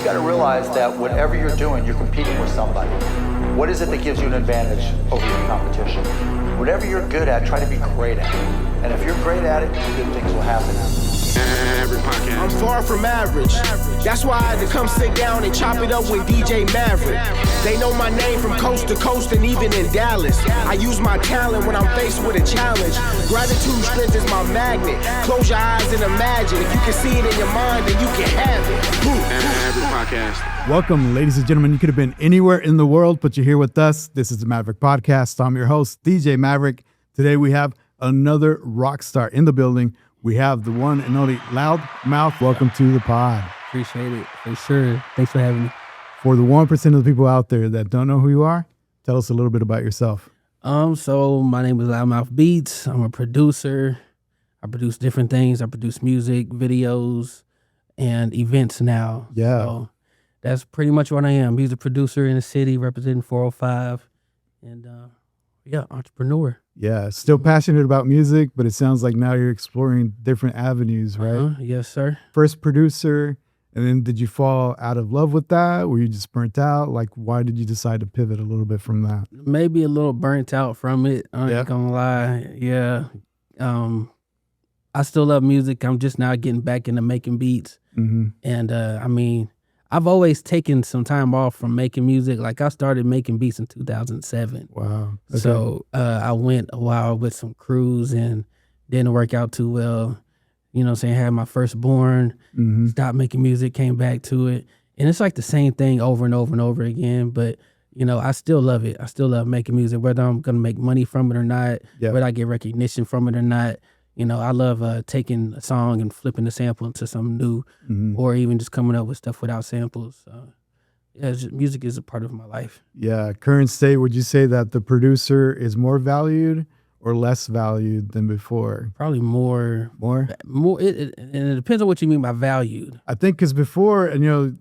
you got to realize that whatever you're doing, you're competing with somebody. What is it that gives you an advantage over your competition? Whatever you're good at, try to be great at it. And if you're great at it, good things will happen. Maverick Podcast. I'm far from average. That's why I had to come sit down and chop it up with DJ Maverick. They know my name from coast to coast and even in Dallas. I use my talent when I'm faced with a challenge. Gratitude strength is my magnet. Close your eyes and imagine. If you can see it in your mind, then you can have it. Maverick Podcast. Welcome, ladies and gentlemen. You could have been anywhere in the world, but you're here with us. This is the Maverick Podcast. I'm your host, DJ Maverick. Today we have another rock star in the building. We have the one and only Loudmouth. Welcome to the pod. Appreciate it, for sure. Thanks for having me. For the 1% of the people out there that don't know who you are, tell us a little bit about yourself. So my name is Loudmouth Beats. I'm a producer. I produce different things. I produce music, videos, and events now. Yeah. So that's pretty much what I am. Music producer in the city, representing 405, and entrepreneur. Yeah, still passionate about music, but it sounds like now you're exploring different avenues, right? Yes, sir. First producer, and then did you fall out of love with that? Were you just burnt out? Like, why did you decide to pivot a little bit from that? Maybe a little burnt out from it. I Yeah. ain't gonna lie. Yeah. I still love music. I'm just now getting back into making beats. Mm-hmm. And I've always taken some time off from making music. Like I started making beats in 2007. Wow. Okay. So I went a while with some crews and didn't work out too well. You know what I'm saying? Had my firstborn, stopped making music, came back to it. And it's like the same thing over and over and over again. But, you know, I still love it. I still love making music, whether I'm going to make money from it or not, whether I get recognition from it or not. You know, I love taking a song and flipping the sample into something new, or even just coming up with stuff without samples. Music is a part of my life. Yeah. Current state, would you say that the producer is more valued or less valued than before? Probably more. More? And it depends on what you mean by valued. I think because before, and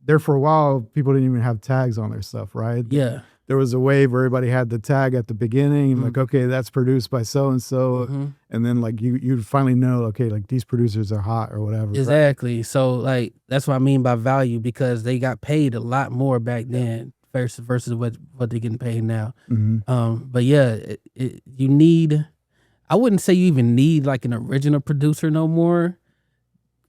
there for a while, people didn't even have tags on their stuff, right? Yeah. There was a wave where everybody had the tag at the beginning, like, okay, that's produced by so-and-so. And then like you finally know, okay, like these producers are hot or whatever. Exactly. Right? So like, that's what I mean by value, because they got paid a lot more back then versus what they're getting paid now. But yeah, you need, I wouldn't say you even need like an original producer no more,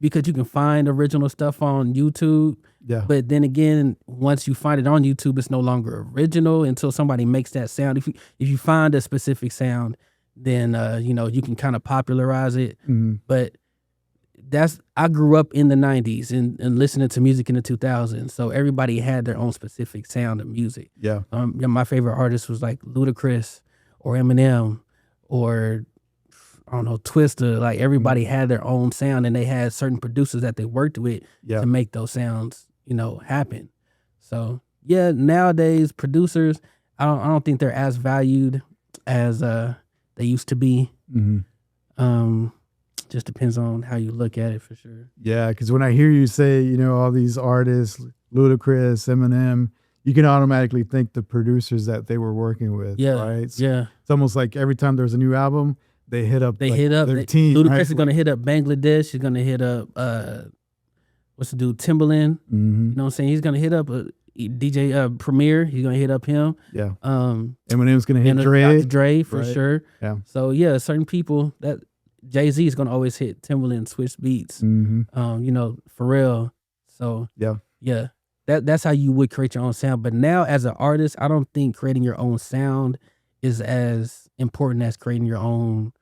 because you can find original stuff on YouTube. Yeah. But then again, once you find it on YouTube, it's no longer original until somebody makes that sound. If you find a specific sound, then you can kind of popularize it. But I grew up in the 90s and listening to music in the 2000s. So everybody had their own specific sound of music. Yeah. My favorite artist was like Ludacris or Eminem or I don't know, Twister. Like everybody had their own sound, and they had certain producers that they worked with to make those sounds, happen. So yeah, nowadays producers, I don't think they're as valued as they used to be. Just depends on how you look at it, for sure. Yeah, because when I hear you say, all these artists, Ludacris, Eminem, you can automatically think the producers that they were working with. Yeah, right. So yeah. It's almost like every time there's a new album, they hit up. Their team. Ludacris right? is gonna hit up Bangladesh. He's gonna hit up what's the dude, Timbaland. You know what I'm saying? He's gonna hit up DJ Premier. He's gonna hit up him. Yeah. Eminem's gonna hit Dre for sure. Yeah. So yeah, certain people that Jay-Z is gonna always hit Timbaland, Switch Beats. Pharrell. So yeah. That's how you would create your own sound. But now as an artist, I don't think creating your own sound is as important as creating your own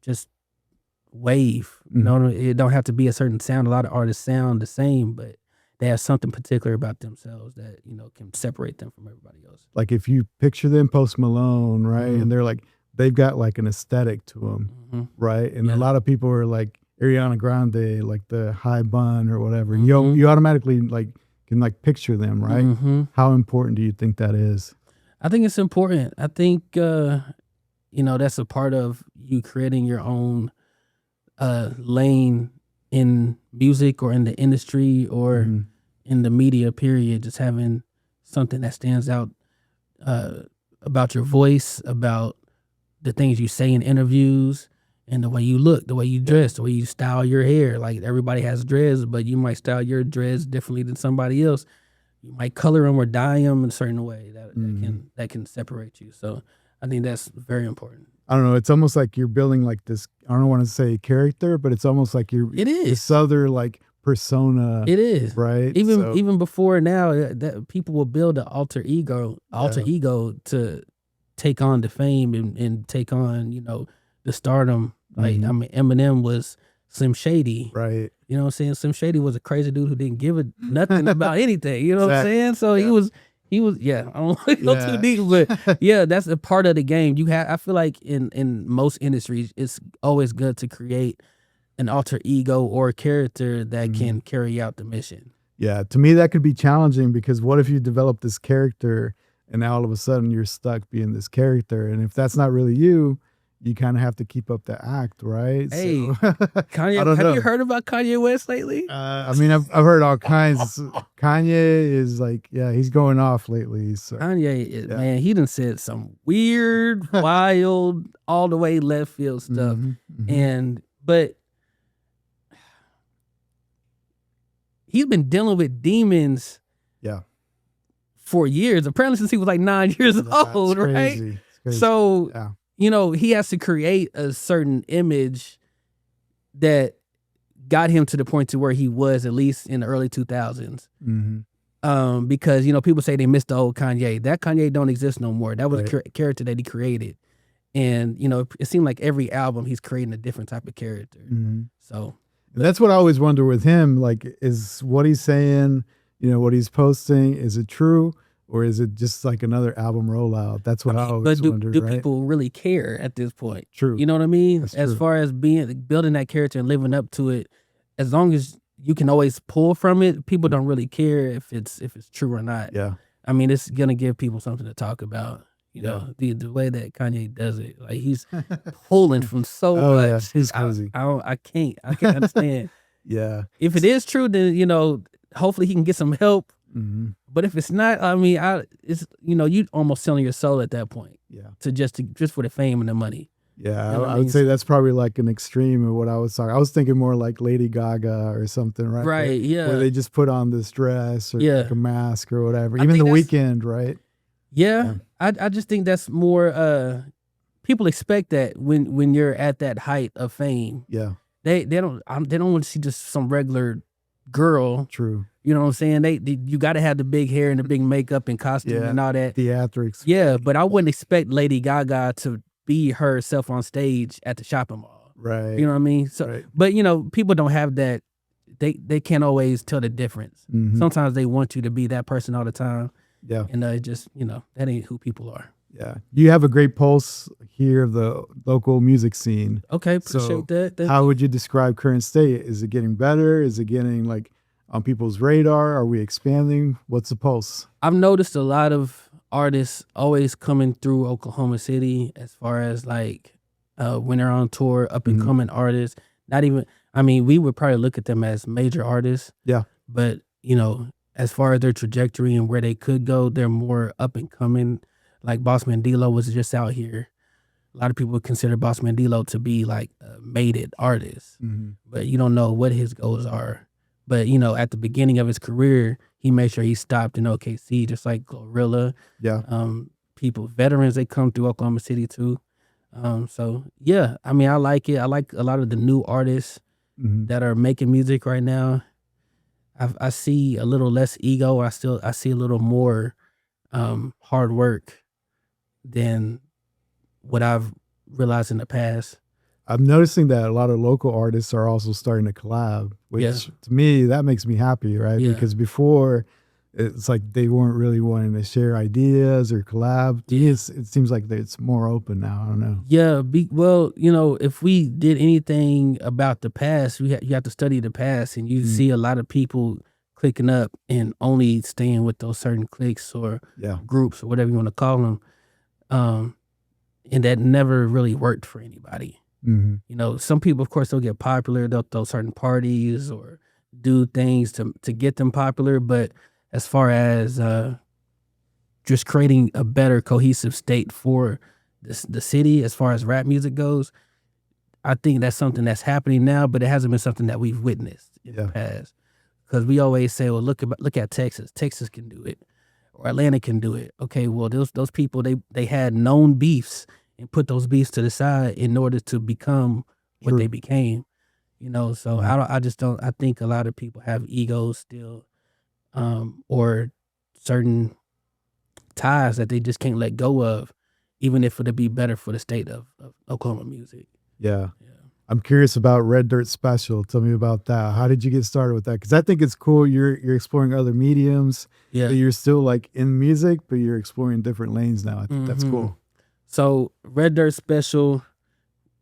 just wave. It don't have to be a certain sound. A lot of artists sound the same, but they have something particular about themselves that, can separate them from everybody else. Like if you picture them Post Malone, right? And they're like, they've got like an aesthetic to them, right? And a lot of people are like Ariana Grande, like the high bun or whatever. You automatically can picture them, right? How important do you think that is? I think it's important. I think, that's a part of you creating your own lane in music or in the industry or in the media, period. Just having something that stands out about your voice, about the things you say in interviews, and the way you look, the way you dress, the way you style your hair. Like everybody has dreads, but you might style your dreads differently than somebody else. You might color them or dye them in a certain way that can separate you. So I think that's very important. I don't know. It's almost like you're building like this. I don't want to say character, but it's almost like It is this other like persona. It is right. Even before now, that people will build an alter ego to take on the fame and take on the stardom. Like I mean, Eminem was Slim Shady, right? You know what I'm saying? Slim Shady was a crazy dude who didn't give a nothing about anything. You know what I'm saying? So he was. Yeah, I don't want to go too deep, but yeah, that's a part of the game. I feel like in most industries, it's always good to create an alter ego or a character that can carry out the mission. Yeah, to me that could be challenging because what if you develop this character and now all of a sudden you're stuck being this character, and if that's not really you, you kind of have to keep up the act, right? Hey, so, Kanye, have you heard about Kanye West lately? I mean, I've heard all kinds. Kanye is like, he's going off lately. So. Kanye, man, he done said some weird, wild, all the way left field stuff, but he's been dealing with demons, for years. Apparently, since he was like 9 years old, right? It's crazy. So. He has to create a certain image that got him to the point to where he was, at least in the early 2000s. Because, people say they missed the old Kanye. That Kanye don't exist no more. That was a character that he created. And, it seemed like every album he's creating a different type of character. So that's what I always wonder with him. Like, is what he's saying, what he's posting, is it true? Or is it just like another album rollout? That's what I always wonder, do right? people really care at this point? True. You know what I mean? That's as true. far as building that character and living up to it, as long as you can always pull from it, people don't really care if it's true or not. Yeah. I mean, it's gonna give people something to talk about. The way that Kanye does it, like he's pulling from so much. Yeah. He's crazy. I can't understand. Yeah. If it is true, then hopefully he can get some help. But if it's not, I mean, it's you almost selling your soul at that point. Yeah. To just for the fame and the money. Yeah, You know what I would say that's probably like an extreme of what I was talking. I was thinking more like Lady Gaga or something, right? Right. Yeah. Where they just put on this dress or like a mask or whatever. I Even think The that's- Weeknd, right? Yeah. I just think that's more. People expect that when you're at that height of fame. Yeah. They don't want to see just some regular girl. True. You know what I'm saying? You got to have the big hair and the big makeup and costume and all that. Theatrics. Yeah, but I wouldn't expect Lady Gaga to be herself on stage at the shopping mall. Right. You know what I mean? So, Right. but people don't have that. They can't always tell the difference. Sometimes they want you to be that person all the time. Yeah. And it just that ain't who people are. Yeah. You have a great pulse here of the local music scene. Okay, appreciate that. How would you describe current state? Is it getting better? Is it getting like on people's radar? Are we expanding? What's the pulse? I've noticed a lot of artists always coming through Oklahoma City as far as like when they're on tour, up and coming artists. Not even, I mean, we would probably look at them as major artists. Yeah. But, as far as their trajectory and where they could go, they're more up and coming. Like Boss Mandilo was just out here. A lot of people consider Boss Mandilo to be like a made it artist, but you don't know what his goals are. But, at the beginning of his career, he made sure he stopped in OKC, just like Glorilla. Yeah. Veterans, they come through Oklahoma City too. So, yeah, I mean, I like it. I like a lot of the new artists that are making music right now. I see a little less ego. I see a little more hard work than what I've realized in the past. I'm noticing that a lot of local artists are also starting to collab, which to me, that makes me happy, right? Yeah. Because before, it's like they weren't really wanting to share ideas or collab. To me, it seems like it's more open now. I don't know. Yeah, if we did anything about the past, you have to study the past, and you see a lot of people clicking up and only staying with those certain cliques or groups or whatever you want to call them, and that never really worked for anybody. Some people, of course, they'll get popular. They'll throw certain parties or do things to get them popular. But as far as just creating a better cohesive state for the city, as far as rap music goes, I think that's something that's happening now, but it hasn't been something that we've witnessed in the past. Because we always say, well, look at Texas. Texas can do it, or Atlanta can do it. Okay, well, those people they had known beefs and put those beefs to the side in order to become what they became. You know, so I think a lot of people have egos still, or certain ties that they just can't let go of, even if it'd be better for the state of Oklahoma music. Yeah. I'm curious about Red Dirt Special. Tell me about that. How did you get started with that? Because I think it's cool. You're exploring other mediums. Yeah. You're still like in music, but you're exploring different lanes now. I think that's cool. So Red Dirt Special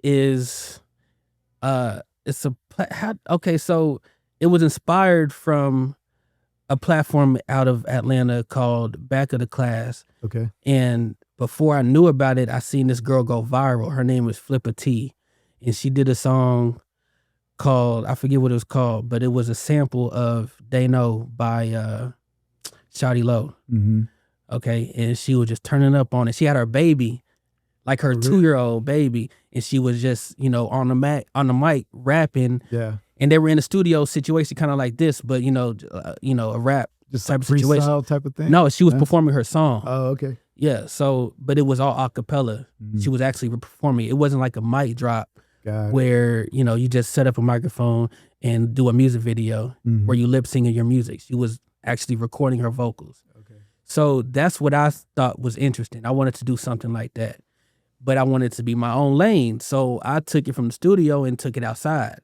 is so it was inspired from a platform out of Atlanta called Back of the Class. Okay. And before I knew about it, I seen this girl go viral. Her name was Flippa T. And she did a song called, I forget what it was called, but it was a sample of They Know by Shawty Low. Mm-hmm. Okay. And she was just turning up on it. She had her baby, like her 2-year-old baby, and she was just, on the mic rapping. Yeah. And they were in a studio situation kind of like this, but a rap Just type like of situation. freestyle type of thing? No, she was performing her song. Oh, okay. Yeah. So, but it was all a cappella. Mm-hmm. She was actually performing. It wasn't like a mic drop. Got it. Where, you just set up a microphone and do a music video where you lip singing your music. She was actually recording her vocals. Okay. So that's what I thought was interesting. I wanted to do something like that, but I wanted it to be my own lane. So I took it from the studio and took it outside.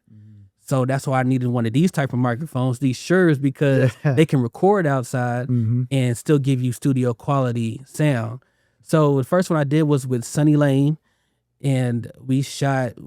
So that's why I needed one of these type of microphones, these Sures, because they can record outside and still give you studio quality sound. So the first one I did was with Sunny Lane. And we scheduled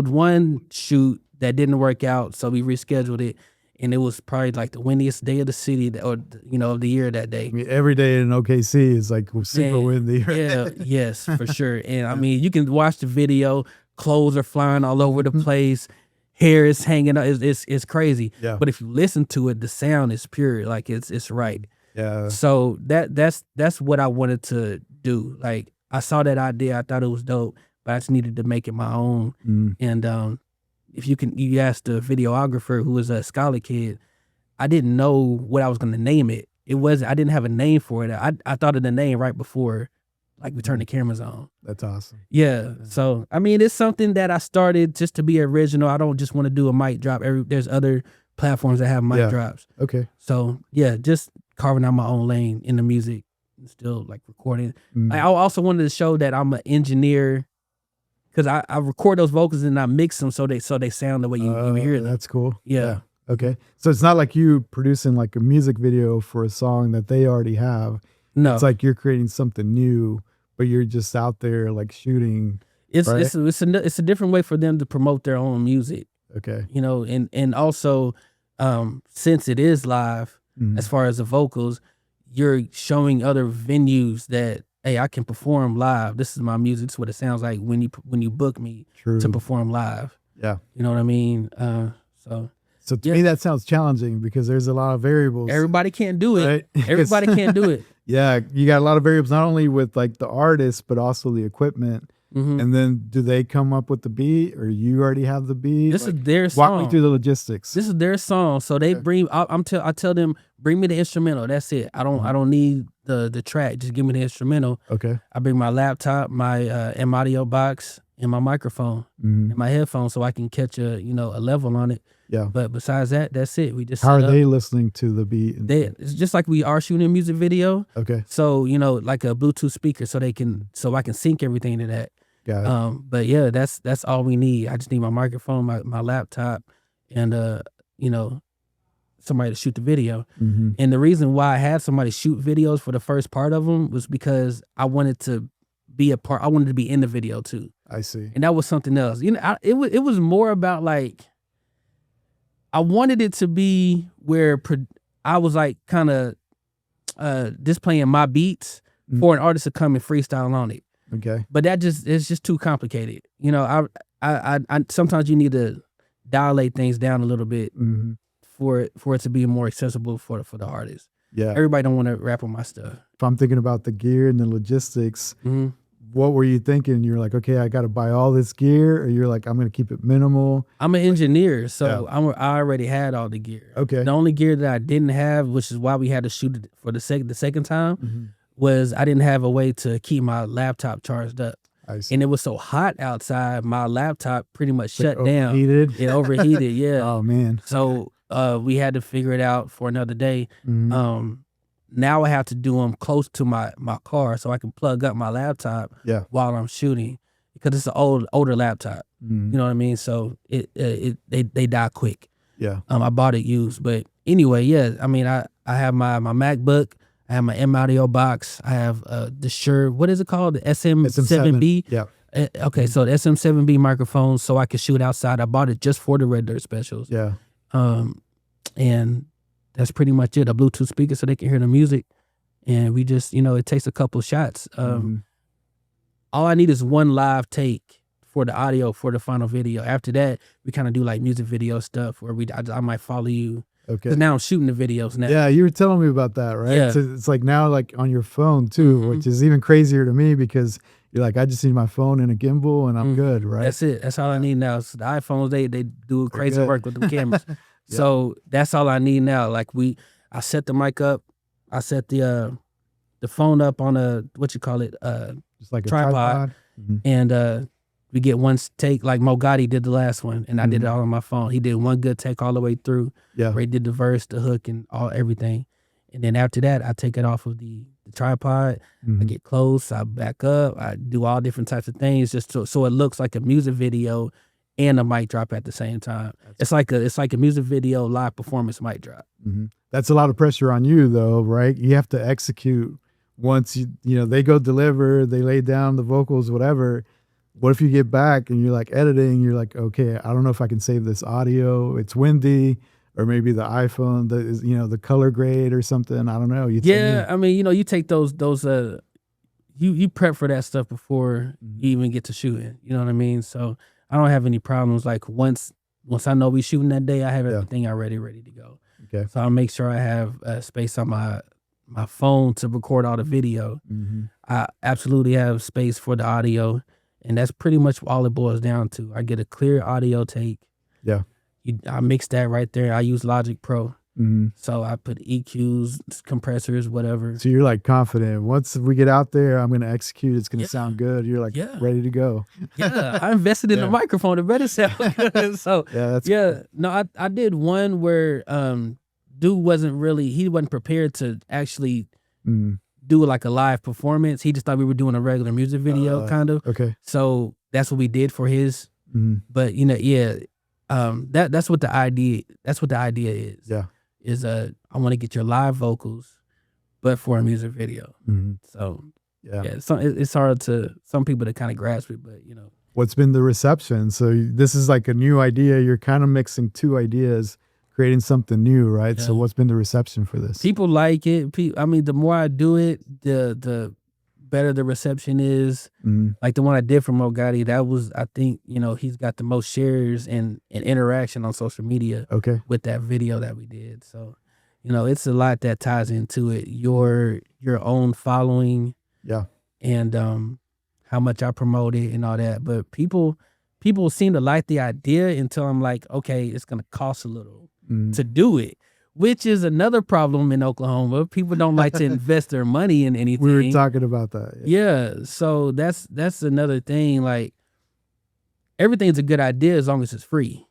one shoot that didn't work out, so we rescheduled it, and it was probably like the windiest day of the city, of the year that day. I mean, every day in OKC is like super windy. Yeah, yes, for sure. And I mean, you can watch the video. Clothes are flying all over the place. Hair is hanging out. It's crazy. Yeah. But if you listen to it, the sound is pure. Like it's right. Yeah. So that's what I wanted to do. Like, I saw that idea. I thought it was dope, but I just needed to make it my own. And if you asked the videographer, who was a Scholar kid, I didn't know what I was going to name it. I didn't have a name for it. I thought of the name right before, like, we turned the cameras on. That's awesome. Yeah. So, I mean, it's something that I started just to be original. I don't just want to do a mic drop. There's other platforms that have mic drops. Okay. So, yeah, just carving out my own lane in the music. Still like recording. I also wanted to show that I'm an engineer, because I record those vocals and I mix them so they sound the way you hear them. That's cool. Yeah. Okay. So it's not like you producing like a music video for a song that they already have. No. It's like you're creating something new, but you're just out there like shooting. It's right? it's a different way for them to promote their own music. Okay. And also since it is live, as far as the vocals, you're showing other venues that, hey, I can perform live. This is my music. This is what it sounds like when you book me to perform live. Yeah. You know what I mean? So to me, that sounds challenging because there's a lot of variables. Everybody can't do it. Right? Everybody can't do it. Yeah. You got a lot of variables, not only with like the artist, but also the equipment. And then do they come up with the beat, or you already have the beat? This is their song. Walk me through the logistics. This is their song. So they bring. I tell them, bring me the instrumental. That's it. I don't need the track. Just give me the instrumental. Okay. I bring my laptop, my M audio box, and my microphone, and my headphones, so I can catch a level on it. Yeah. But besides that, that's it. We just how are they listening to the beat? It's just like we are shooting a music video. Okay. So like a Bluetooth speaker, so I can sync everything to that. Got it. But yeah, that's all we need. I just need my microphone, my laptop, and somebody to shoot the video. And the reason why I had somebody shoot videos for the first part of them was because I wanted to be a part. I wanted to be in the video too. I see. And that was something else. It was more about like, I wanted it to be where I was like kind of displaying my beats for an artist to come and freestyle on it. Okay. But it's just too complicated. I sometimes you need to dilate things down a little bit for it to be more accessible for the artist. Yeah. Everybody don't want to rap on my stuff. If I'm thinking about the gear and the logistics, what were you thinking? You're like, okay, I got to buy all this gear, or you're like, I'm going to keep it minimal. I'm an engineer, so I already had all the gear. Okay. The only gear that I didn't have, which is why we had to shoot it for the second time, was I didn't have a way to keep my laptop charged up. I see. And it was so hot outside, my laptop pretty much shut down. Overheated? It overheated, yeah. Oh man. So we had to figure it out for another day. Now I have to do them close to my car so I can plug up my laptop while I'm shooting, because it's an older laptop. You know what I mean? So they die quick. Yeah. I bought it used, but anyway, yeah. I mean, I have my MacBook. I have my M audio box. I have the Shure. What is it called? The SM7B. Yeah. Okay, so the SM7B microphone, so I could shoot outside. I bought it just for the Red Dirt specials. Yeah. And that's pretty much it. A Bluetooth speaker so they can hear the music. And we just, it takes a couple shots. All I need is one live take for the audio for the final video. After that, we kind of do like music video stuff where I might follow you. Okay. Because now I'm shooting the videos now. Yeah, you were telling me about that, right? Yeah. So it's like now like on your phone too, which is even crazier to me because you're like, I just need my phone and a gimbal and I'm good, right? That's it. That's all I need now. So the iPhones, they do crazy work with the cameras. So that's all I need now. Like I set the mic up. I set the phone up on a, what you call it, just like a tripod. And we get one take, like Mo Gotti did the last one, and I did it all on my phone. He did one good take all the way through. Yeah. Where he did the verse, the hook, and everything. And then after that, I take it off of the tripod. I get close, I back up, I do all different types of things just so it looks like a music video and a mic drop at the same time. It's like a music video live performance mic drop. That's a lot of pressure on you though, right? You have to execute once they go deliver, they lay down the vocals, whatever. What if you get back and you're like editing, you're like, okay, I don't know if I can save this audio. It's windy, or maybe the iPhone, the color grade or something. I don't know. I mean, you take those you prep for that stuff before you even get to shooting. You know what I mean? So I don't have any problems. Like once I know we shooting that day, I have everything already ready to go. Okay. So I'll make sure I have space on my phone to record all the video. I absolutely have space for the audio. And that's pretty much all it boils down to. I get a clear audio take. Yeah. I mix that right there. I use Logic Pro. So I put EQs, compressors, whatever. So you're like confident. Once we get out there, I'm going to execute. It's going to sound good. You're like ready to go. I invested in the microphone. It better sound good. So cool. No, I did one where dude wasn't prepared to actually do like a live performance. He just thought we were doing a regular music video kind of. Okay. So that's what we did for his. But that's what the idea is. Yeah. Is I want to get your live vocals, but for a music video. So it's hard to some people to kind of grasp it, but What's been the reception? So this is like a new idea. You're kind of mixing two ideas, creating something new, right? Yeah. So what's been the reception for this? People like it. I mean, the more I do it, the better the reception is. Like the one I did for Mo Gotti, that was, I think, he's got the most shares and interaction on social media with that video that we did. So, it's a lot that ties into it. Your own following. Yeah. And how much I promote it and all that. But people seem to like the idea until I'm like, okay, it's going to cost a little to do it, which is another problem in Oklahoma. People don't like to invest their money in anything. We were talking about that. Yeah. So that's another thing. Like everything's a good idea as long as it's free.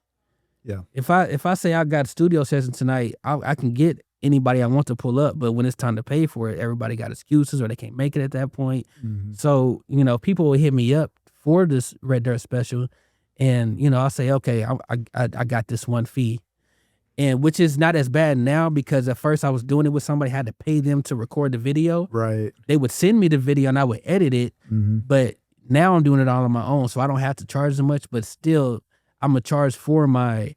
Yeah. If I say I got a studio session tonight, I can get anybody I want to pull up, but when it's time to pay for it, everybody got excuses or they can't make it at that point. So, people will hit me up for this Red Dirt special and, I'll say, okay, I got this one fee. And which is not as bad now because at first I was doing it with somebody, had to pay them to record the video. Right. They would send me the video and I would edit it. But now I'm doing it all on my own. So I don't have to charge them much, but still I'm going to charge for my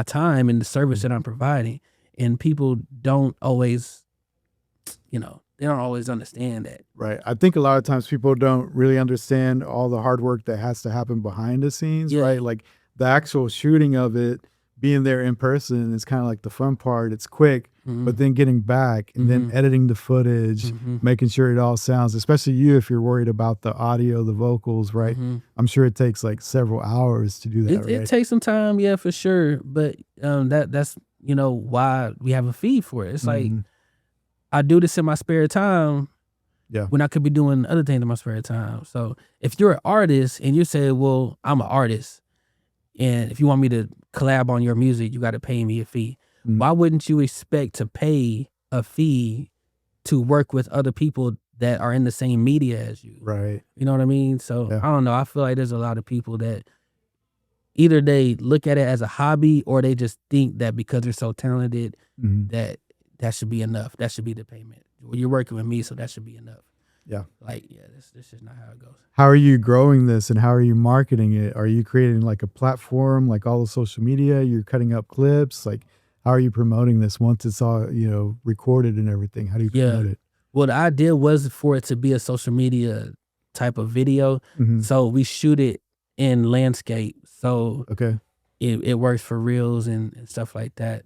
time and the service that I'm providing. And people don't always, they don't always understand that. Right. I think a lot of times people don't really understand all the hard work that has to happen behind the scenes, right? Like the actual shooting of it, being there in person is kind of like the fun part. It's quick, but then getting back and then editing the footage, making sure it all sounds, especially you if you're worried about the audio, the vocals, right? I'm sure it takes like several hours to do that, right? It takes some time, yeah, for sure. But that's why we have a fee for it. It's like I do this in my spare time. Yeah. When I could be doing other things in my spare time. So if you're an artist and you say, well, I'm an artist, and if you want me to collab on your music, you got to pay me a fee. Why wouldn't you expect to pay a fee to work with other people that are in the same media as you? Right. You know what I mean? So I don't know. I feel like there's a lot of people that either they look at it as a hobby or they just think that because they're so talented that should be enough. That should be the payment. Well, you're working with me, so that should be enough. Yeah. Like, this is not how it goes. How are you growing this and how are you marketing it? Are you creating like a platform, like all the social media? You're cutting up clips? Like, how are you promoting this once it's all, recorded and everything? How do you promote it? Well, the idea was for it to be a social media type of video. So we shoot it in landscape. So it works for reels and stuff like that.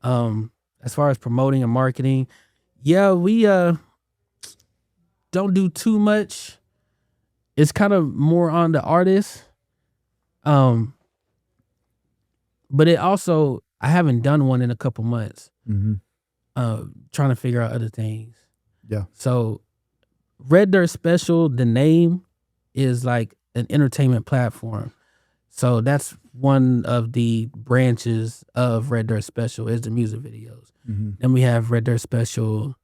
As far as promoting and marketing, we don't do too much. It's kind of more on the artist. But it also, I haven't done one in a couple months. Trying to figure out other things. Yeah. So Red Dirt Special, the name is like an entertainment platform. So that's one of the branches of Red Dirt Special is the music videos. Then we have Red Dirt Special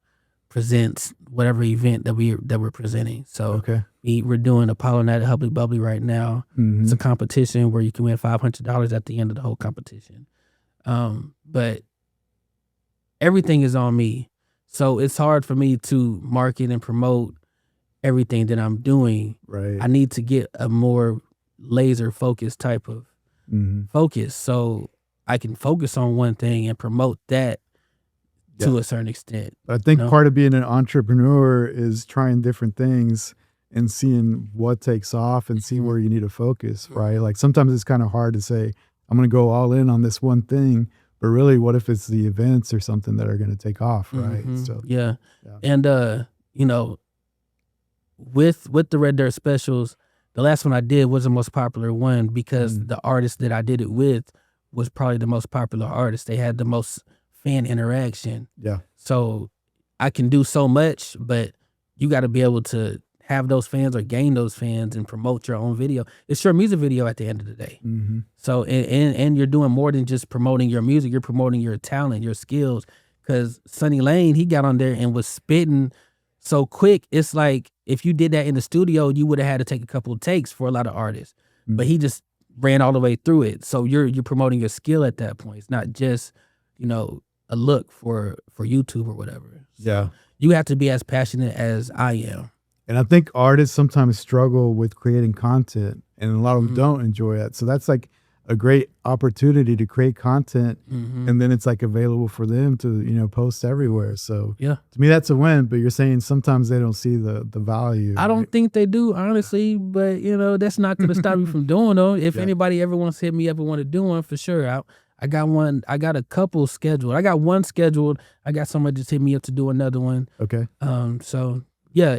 presents whatever event that we're presenting. So we're doing Apollo Night at Bubbly right now. It's a competition where you can win $500 at the end of the whole competition. But everything is on me. So it's hard for me to market and promote everything that I'm doing. Right. I need to get a more laser focused type of focus so I can focus on one thing and promote that to a certain extent. I think part of being an entrepreneur is trying different things and seeing what takes off and seeing where you need to focus, right? Like sometimes it's kind of hard to say, I'm going to go all in on this one thing, but really what if it's the events or something that are going to take off, right? So and with the Red Dirt Specials, the last one I did was the most popular one because the artist that I did it with was probably the most popular artist. They had the most fan interaction. Yeah. So I can do so much, but you got to be able to have those fans or gain those fans and promote your own video. It's your music video at the end of the day. So, and you're doing more than just promoting your music. You're promoting your talent, your skills. Because Sonny Lane, he got on there and was spitting so quick. It's like if you did that in the studio, you would have had to take a couple of takes for a lot of artists. But he just ran all the way through it. So you're promoting your skill at that point. It's not just, a look for YouTube or whatever. So you have to be as passionate as I am. And I think artists sometimes struggle with creating content and a lot of them don't enjoy it. So that's like a great opportunity to create content and then it's like available for them to, post everywhere. So to me, that's a win, but you're saying sometimes they don't see the value. I don't think they do, honestly, but that's not going to stop you from doing them. If anybody ever wants to hit me up and want to do one, for sure. I got one. I got a couple scheduled. I got one scheduled. I got somebody just hit me up to do another one. Okay. So yeah,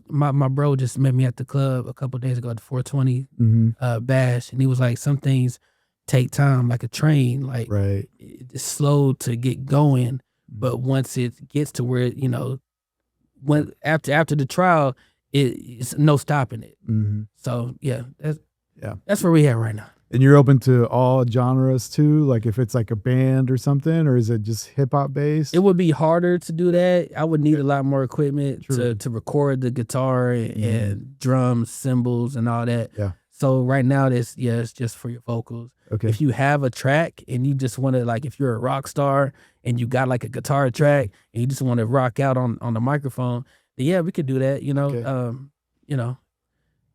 my bro just met me at the club a couple of days ago at the 420 bash, and he was like, some things take time, like a train, like it's slow to get going, but once it gets to where when after the trial, it's no stopping it. So that's where we at right now. And you're open to all genres too? Like if it's like a band or something, or is it just hip hop based? It would be harder to do that. I would need a lot more equipment to record the guitar and drums, cymbals, and all that. Yeah. So right now, it's just for your vocals. Okay. If you have a track and you just want to, like, if you're a rock star and you got like a guitar track and you just want to rock out on the microphone, then we could do that. Okay.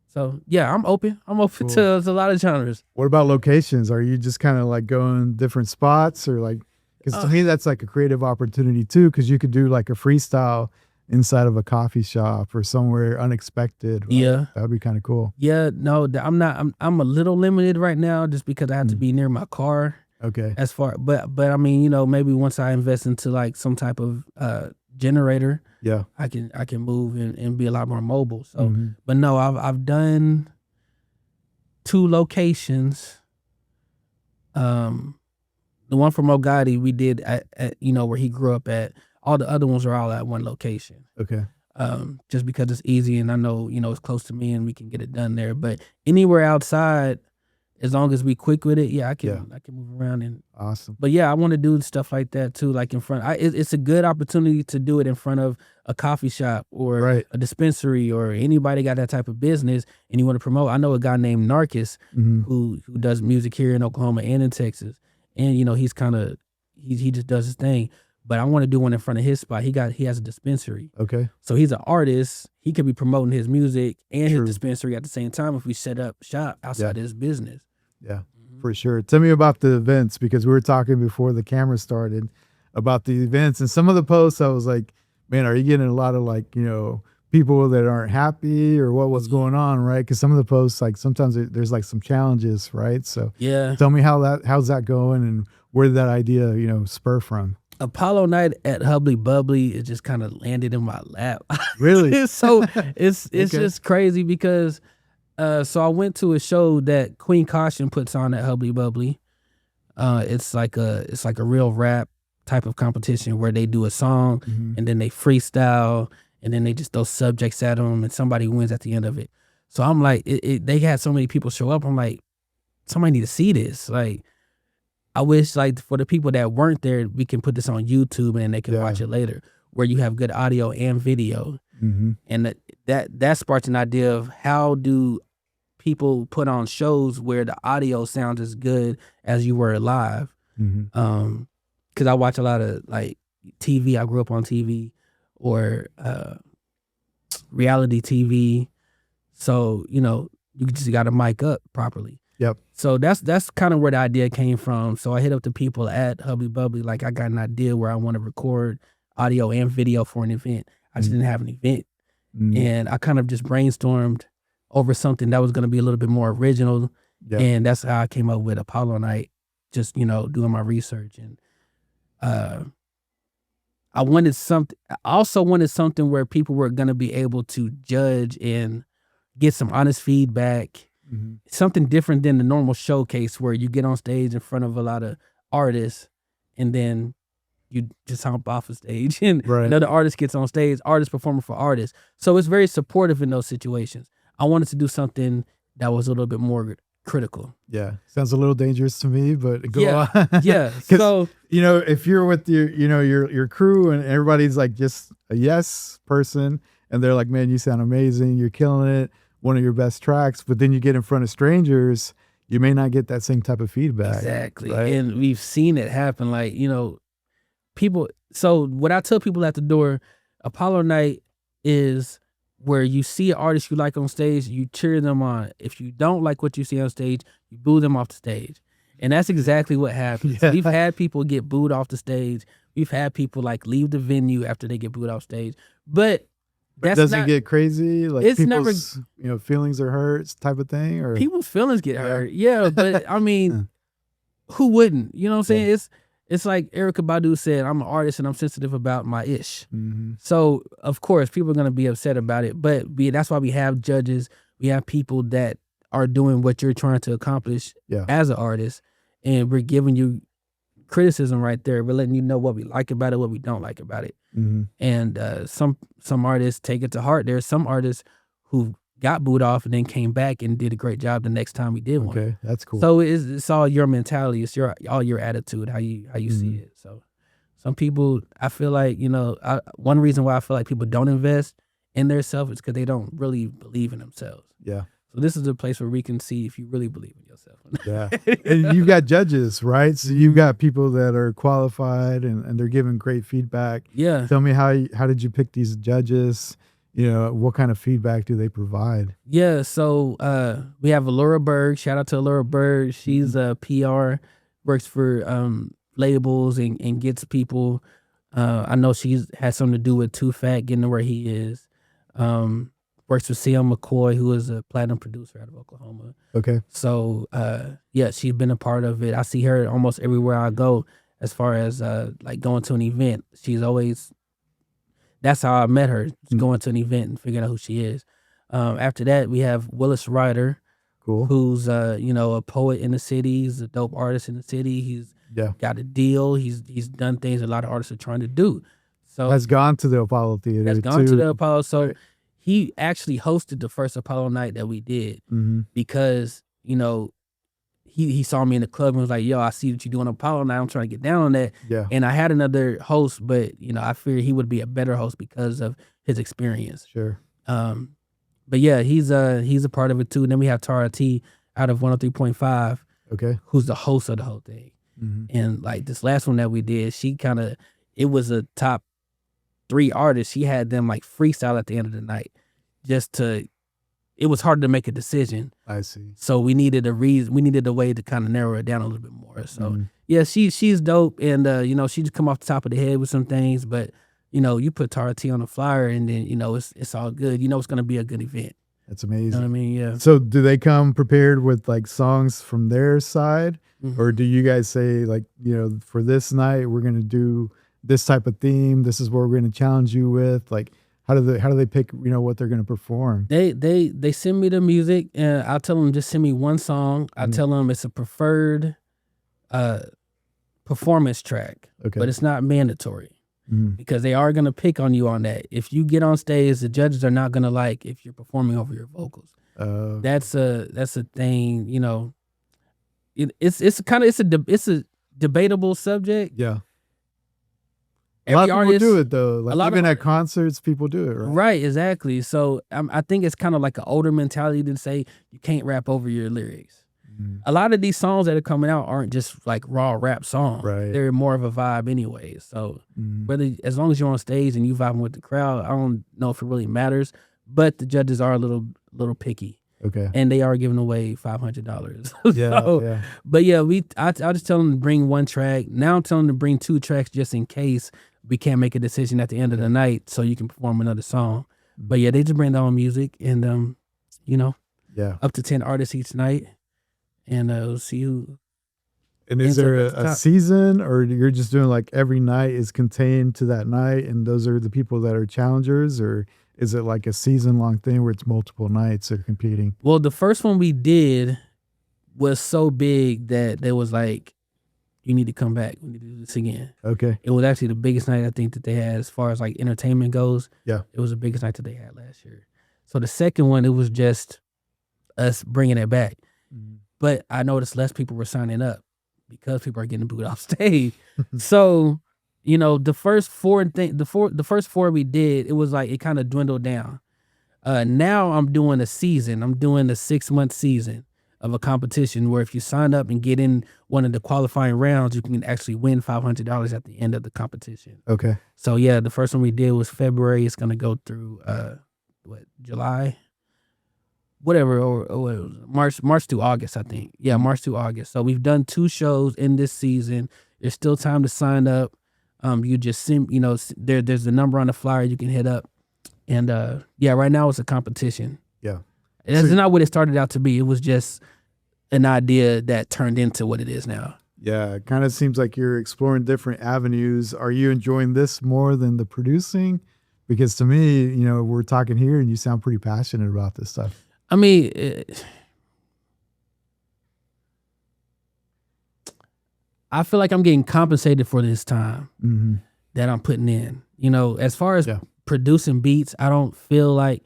So yeah, I'm open. I'm open to a lot of genres. What about locations? Are you just kind of like going different spots or like, because to me that's like a creative opportunity too, because you could do like a freestyle inside of a coffee shop or somewhere unexpected. Right? Yeah. That would be kind of cool. Yeah, no, I'm not. I'm a little limited right now just because I have to be near my car. Okay. as far, but I mean, you know, maybe once I invest into like some type of generator, Yeah. I can move and be a lot more mobile. So, Mhm. but no, I've done 2 locations. The one from Ogadi we did at you know, where he grew up at. All the other ones are all at one location. Okay. Just because it's easy and I know, you know, it's close to me and we can get it done there. But anywhere outside, as long as we quick with it, I can move around. And Awesome. but yeah, I want to do stuff like that too, like in front. It's a good opportunity to do it in front of a coffee shop or Right. a dispensary or anybody got that type of business and you want to promote. I know a guy named Narcus Mhm. who does music here in Oklahoma and in Texas, and you know he's kind of he just does his thing. But I want to do one in front of his spot. He has a dispensary. Okay. So he's an artist. He could be promoting his music and True. his dispensary at the same time if we set up shop outside his business. Yeah, for sure. Tell me about the events, because we were talking before the camera started about the events, and some of the posts I was like, man, are you getting a lot of like, you know, people that aren't happy or what's going on, right? Because some of the posts, like sometimes there's like some challenges, right? So Yeah. tell me how's that going and where did that idea, you know, spur from? Apollo night at Bubbly, it just kind of landed in my lap. Really? So it's Okay. just crazy because so I went to a show that Queen Caution puts on at Bubbly. It's like a real rap type of competition where they do a song and then they freestyle and then they just throw subjects at them and somebody wins at the end of it. So I'm like, they had so many people show up. I'm like, somebody need to see this. Like, I wish like for the people that weren't there, we can put this on YouTube and then they can watch it later, where you have good audio and video. Mm-hmm. And that sparked an idea of how do people put on shows where the audio sounds as good as you were live. Mm-hmm. Because I watch a lot of like TV. I grew up on TV or reality TV. So, you know, you just got to mic up properly. Yep. So that's kind of where the idea came from. So I hit up the people at Bubbly, like I got an idea where I want to record audio and video for an event. I just didn't have an event. And I kind of just brainstormed over something that was going to be a little bit more original. Yep. And that's how I came up with Apollo Night, just, you know, doing my research. And I also wanted something where people were going to be able to judge and get some honest feedback. Something different than the normal showcase where you get on stage in front of a lot of artists and then you just hop off a stage and another artist gets on stage, artist performing for artists. So it's very supportive in those situations. I wanted to do something that was a little bit more critical. Yeah. Sounds a little dangerous to me, but go on. Yeah. So, you know, if you're with your crew and everybody's like just a yes person and they're like, man, you sound amazing, you're killing it, one of your best tracks, but then you get in front of strangers, you may not get that same type of feedback. Exactly. Right? And we've seen it happen. Like, you know, people. So what I tell people at the door, Apollo Night is where you see an artist you like on stage, you cheer them on. If you don't like what you see on stage, you boo them off the stage. And that's exactly what happens. Yeah. We've had people get booed off the stage. We've had people like leave the venue after they get booed off stage. But that's doesn't not, get crazy, like it's people's feelings are hurt type of thing, or people's feelings get hurt. Yeah, but I mean, who wouldn't? You know what I'm saying? It's like Erykah Badu said, I'm an artist and I'm sensitive about my ish. So of course people are gonna be upset about it, but that's why we have judges. We have people that are doing what you're trying to accomplish as an artist, and we're giving you criticism right there. We're letting you know what we like about it, what we don't like about it. And some artists take it to heart. There's some artists who got booed off and then came back and did a great job the next time we did one. Okay, that's cool. So it's all your mentality. It's all your attitude, how you see it. So some people, I feel like, you know, one reason why I feel like people don't invest in their self is because they don't really believe in themselves. Yeah. So this is a place where we can see if you really believe in yourself. Yeah. And you've got judges, right? So you've got people that are qualified and they're giving great feedback. Yeah. Tell me how did you pick these judges? You know, what kind of feedback do they provide? Yeah. So we have Allura Berg. Shout out to Allura Berg. She's a PR, works for labels and gets people. I know she's had something to do with Too Fat getting to where he is. works with CM McCoy, who is a platinum producer out of Oklahoma. Okay. So yeah, she's been a part of it. I see her almost everywhere I go. As far as like going to an event, she's always. That's how I met her, going to an event and figuring out who she is. After that, we have Willis Ryder, Cool. who's a poet in the city. He's a dope artist in the city. He's got a deal. He's done things a lot of artists are trying to do. So Has gone to the Apollo Theater. has gone too. to the Apollo. So he actually hosted the first Apollo night that we did because he saw me in the club and was like, "Yo, I see what you doing Apollo night. I'm trying to get down on that." Yeah. And I had another host, but I figured he would be a better host because of his experience. Sure. But yeah, he's a part of it too. And then we have Tara T out of 103.5, Okay. who's the host of the whole thing. And like this last one that we did, it was a top 3 artists. She had them like freestyle at the end of the night, it was hard to make a decision. I see. So we needed a way to kind of narrow it down a little bit more. So yeah, she's dope, and she just come off the top of the head with some things, but you put Tara T on the flyer, and then it's all good. It's going to be a good event. That's amazing. You know what I mean? Yeah. So do they come prepared with like songs from their side, or do you guys say like, for this night we're going to do this type of theme, this is what we're going to challenge you with? Like, how do they pick, what they're going to perform? They send me the music, and I'll tell them just send me one song. I tell them it's a preferred performance track, but it's not mandatory because they are going to pick on you on that. If you get on stage, the judges are not going to like if you're performing over your vocals. That's a thing. It's a debatable subject. Yeah. A Every lot of people artist, do it though. Like a lot even of- at concerts, people do it, right? Right, exactly. So I think it's kind of like an older mentality to say you can't rap over your lyrics. A lot of these songs that are coming out aren't just like raw rap songs. Right. They're more of a vibe anyway. So as long as you're on stage and you vibing with the crowd, I don't know if it really matters. But the judges are a little picky. Okay. And they are giving away $500. Yeah. Yeah. But yeah, I just tell them to bring one track. Now I'm telling them to bring 2 tracks just in case we can't make a decision at the end of the night so you can perform another song. But yeah, they just bring their own music and Yeah. up to 10 artists each night. And we'll see who. And is ends up there at the a top. season, or you're just doing like every night is contained to that night and those are the people that are challengers, or is it like a season-long thing where it's multiple nights they're competing? Well, the first one we did was so big that there was like, you need to come back. We need to do this again. Okay. It was actually the biggest night I think that they had as far as like entertainment goes. Yeah. It was the biggest night that they had last year. So the second one, it was just us bringing it back. But I noticed less people were signing up because people are getting booed off stage. So, the first 4 we did, it was like it kind of dwindled down. Now I'm doing a season. I'm doing a 6-month season of a competition where if you sign up and get in one of the qualifying rounds, you can actually win $500 at the end of the competition. Okay. So yeah, the first one we did was February. It's gonna go through July, whatever, or March to August, I think. Yeah, March to August. So we've done 2 shows in this season. There's still time to sign up. You just send, there's a number on the flyer you can hit up, and right now it's a competition. Yeah. That's not what it started out to be. It was just an idea that turned into what it is now. Yeah. It kind of seems like you're exploring different avenues. Are you enjoying this more than the producing? Because to me, we're talking here and you sound pretty passionate about this stuff. I mean, I feel like I'm getting compensated for this time that I'm putting in. As far as producing beats, I don't feel like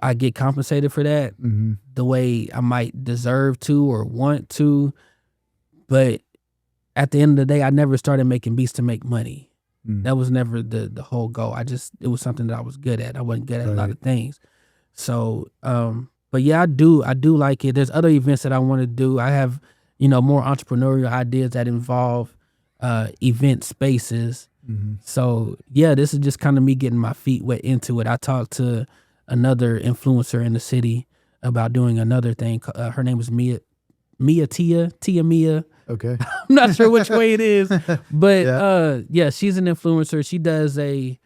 I get compensated for that the way I might deserve to or want to. But at the end of the day, I never started making beats to make money. That was never the whole goal. It was something that I was good at. I wasn't good at a lot of things. So, but yeah, I do like it. There's other events that I want to do. I have, more entrepreneurial ideas that involve event spaces. So yeah, this is just kind of me getting my feet wet into it. I talked to another influencer in the city about doing another thing. Her name is Tia Mia. Okay. I'm not sure which way it is, but she's an influencer. She does a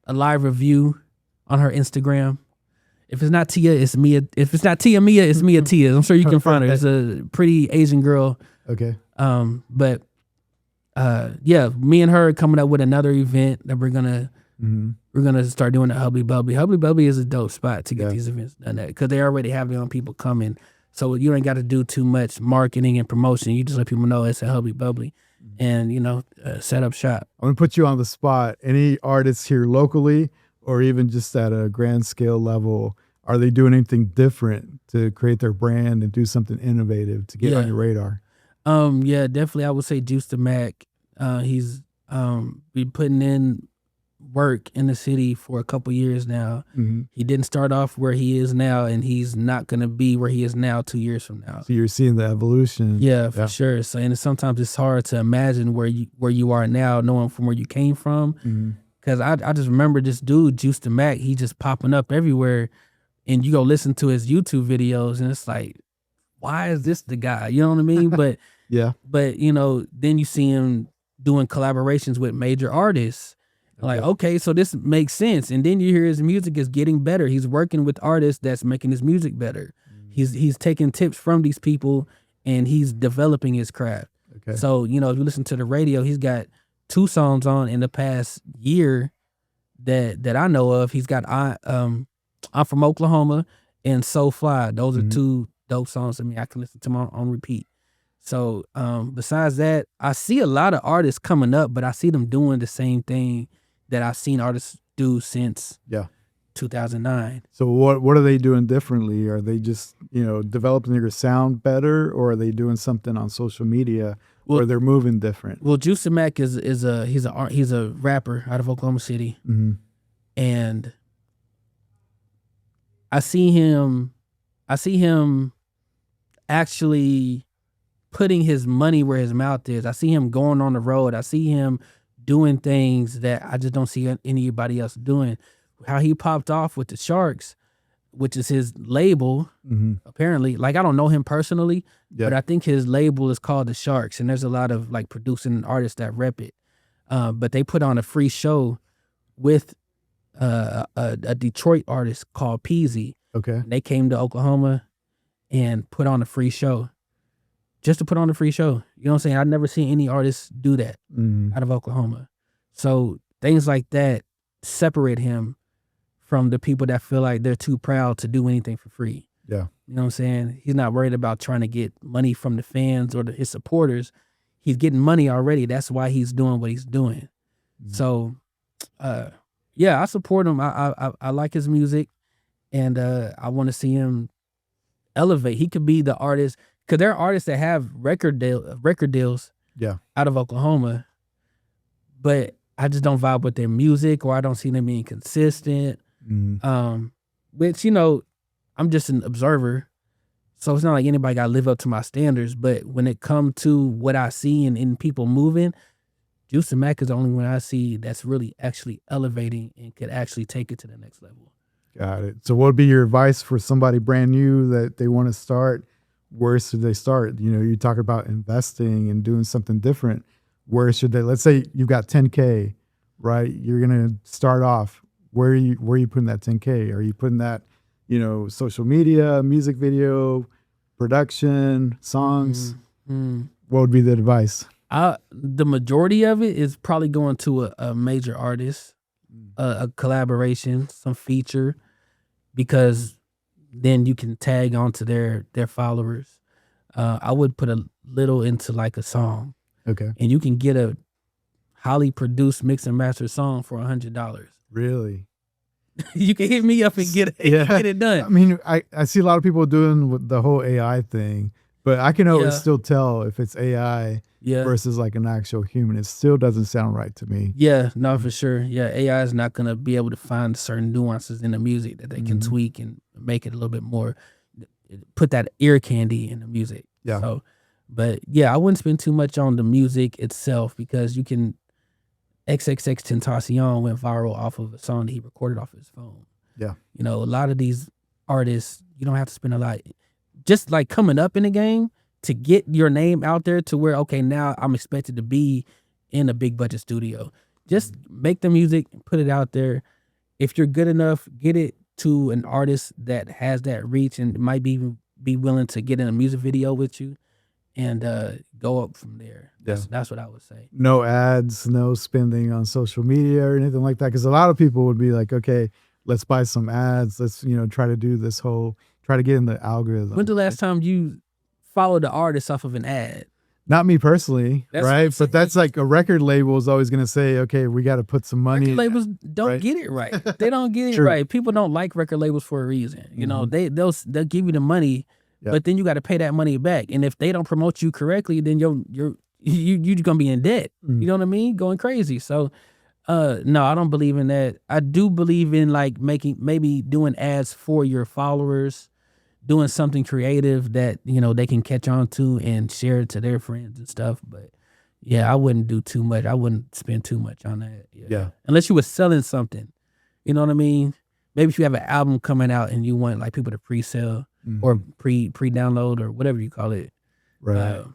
live review on her Instagram. If it's not Tia, it's Mia. If it's not Tia Mia, it's Mia Tia. I'm sure you can find her. It's a pretty Asian girl. Okay. But yeah, me and her are coming up with another event that we're gonna start doing at Hubly Bubbly. Hubly Bubbly is a dope spot to get these events done at, because they already have their own people coming. So you ain't got to do too much marketing and promotion. You just let people know it's at Hubly Bubbly, and set up shop. I'm gonna put you on the spot. Any artists here locally, or even just at a grand scale level, are they doing anything different to create their brand and do something innovative to get on your radar? Yeah, definitely. I would say Juice the Mac. He's been putting in work in the city for a couple years now. He didn't start off where he is now, and he's not going to be where he is now 2 years from now. So you're seeing the evolution. Yeah, for sure. So, and sometimes it's hard to imagine where you are now, knowing from where you came from. Because I just remember this dude, Juice the Mac, he just popping up everywhere, and you go listen to his YouTube videos, and it's like, why is this the guy? You know what I mean? But but then you see him doing collaborations with major artists. Like, okay, so this makes sense. And then you hear his music is getting better. He's working with artists that's making his music better. He's taking tips from these people, and he's developing his craft. So, if you listen to the radio, he's got 2 songs on in the past year that I know of. He's got I'm From Oklahoma and So Fly. Those are 2 dope songs to me. I can listen to them on repeat. So besides that, I see a lot of artists coming up, but I see them doing the same thing that I've seen artists do since 2009. So what are they doing differently? Are they just developing their sound better, or are they doing something on social media where they're moving different? Well, Juice the Mac he's a rapper out of Oklahoma City, and I see him actually putting his money where his mouth is. I see him going on the road. I see him doing things that I just don't see anybody else doing. How he popped off with the Sharks, which is his label, apparently. Like, I don't know him personally, but I think his label is called the Sharks, and there's a lot of like producing artists that rep it. But they put on a free show with a Detroit artist called Peasy. And they came to Oklahoma and put on a free show. Just to put on a free show. You know what I'm saying? I've never seen any artists do that out of Oklahoma. So things like that separate him from the people that feel like they're too proud to do anything for free. You know what I'm saying? He's not worried about trying to get money from the fans or his supporters. He's getting money already. That's why he's doing what he's doing. So, I support him. I like his music, and I want to see him elevate. He could be the artist. Because there are artists that have record deals out of Oklahoma, but I just don't vibe with their music, or I don't see them being consistent. Which, I'm just an observer, so it's not like anybody got to live up to my standards. But when it comes to what I see in people moving, Juice the Mac is the only one I see that's really actually elevating and could actually take it to the next level. Got it. So what would be your advice for somebody brand new that they want to start? Where should they start? You talk about investing and doing something different. Where should they? Let's say you've got 10K, right? You're gonna start off. Where are you putting that 10K? Are you putting that, social media, music video, production, songs? What would be the advice? The majority of it is probably going to a major artist, a collaboration, some feature, because then you can tag onto their followers. I would put a little into like a song. And you can get a highly produced mix and master song for $100. Really? You can hit me up and get it done. I mean, I see a lot of people doing the whole AI thing, but I can always still tell if it's AI versus like an actual human. It still doesn't sound right to me. Yeah, no, for sure. Yeah, AI is not going to be able to find certain nuances in the music that they can tweak and make it a little bit more, put that ear candy in the music. So, but yeah, I wouldn't spend too much on the music itself, because you can, XXXTentacion went viral off of a song that he recorded off his phone. A lot of these artists, you don't have to spend a lot. Just like coming up in the game, to get your name out there to where, okay, now I'm expected to be in a big budget studio. Just make the music, put it out there, if you're good enough, get it to an artist that has that reach and might be willing to get in a music video with you, and go up from there. That's what I would say. No ads, no spending on social media or anything like that. Because a lot of people would be like, okay, let's buy some ads. Let's, try to do this try to get in the algorithm. When's the last time you followed the artist off of an ad? Not me personally, That's right? But that's like a record label is always going to say, okay, we got to put some money. Record labels don't get it right. They don't get it right. People don't like record labels for a reason. They'll give you the money, but then you got to pay that money back. And if they don't promote you correctly, then you're gonna be in debt. You know what I mean? Going crazy. So, no, I don't believe in that. I do believe in like maybe doing ads for your followers, doing something creative that, they can catch on to and share it to their friends and stuff. But yeah, I wouldn't do too much. I wouldn't spend too much on that. Yeah. Unless you were selling something, you know what I mean? Maybe if you have an album coming out and you want like people to pre-sell or pre-download or whatever you call it. Right.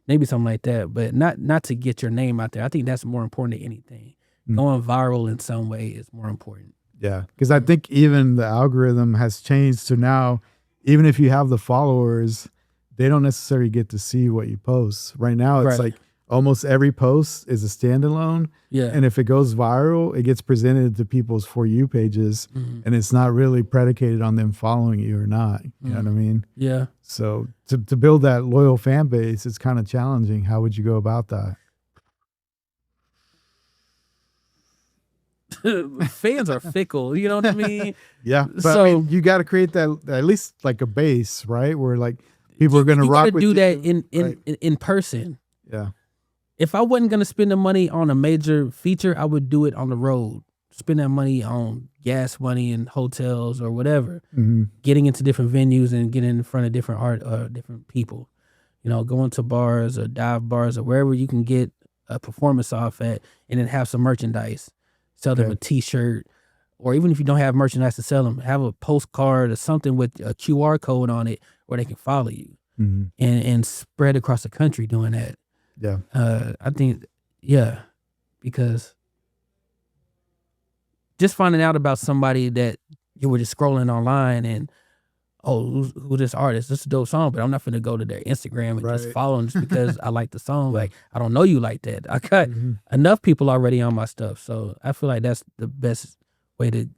Maybe something like that, but not to get your name out there. I think that's more important than anything. Going viral in some way is more important. Yeah, because I think even the algorithm has changed to now, even if you have the followers, they don't necessarily get to see what you post. Right now, it's like almost every post is a standalone. Yeah. And if it goes viral, it gets presented to people's For You pages, and it's not really predicated on them following you or not. You know what I mean? Yeah. So to build that loyal fan base, it's kind of challenging. How would you go about that? Fans are fickle, you know what I mean? Yeah. But so I mean, you got to create that, at least like a base, right? Where like people are going to rock with you. You got to do that in person. Yeah. If I wasn't going to spend the money on a major feature, I would do it on the road. Spend that money on gas money and hotels or whatever. Getting into different venues and getting in front of different people. Going to bars or dive bars or wherever you can get a performance off at, and then have some merchandise. Sell them a T-shirt, or even if you don't have merchandise to sell them, have a postcard or something with a QR code on it where they can follow you, and spread across the country doing that. Yeah. I think, because just finding out about somebody that you were just scrolling online and, who this artist? This is a dope song, but I'm not finna go to their Instagram and just follow them just because I like the song. Like, I don't know you like that. I got enough people already on my stuff. So I feel like that's the best way to,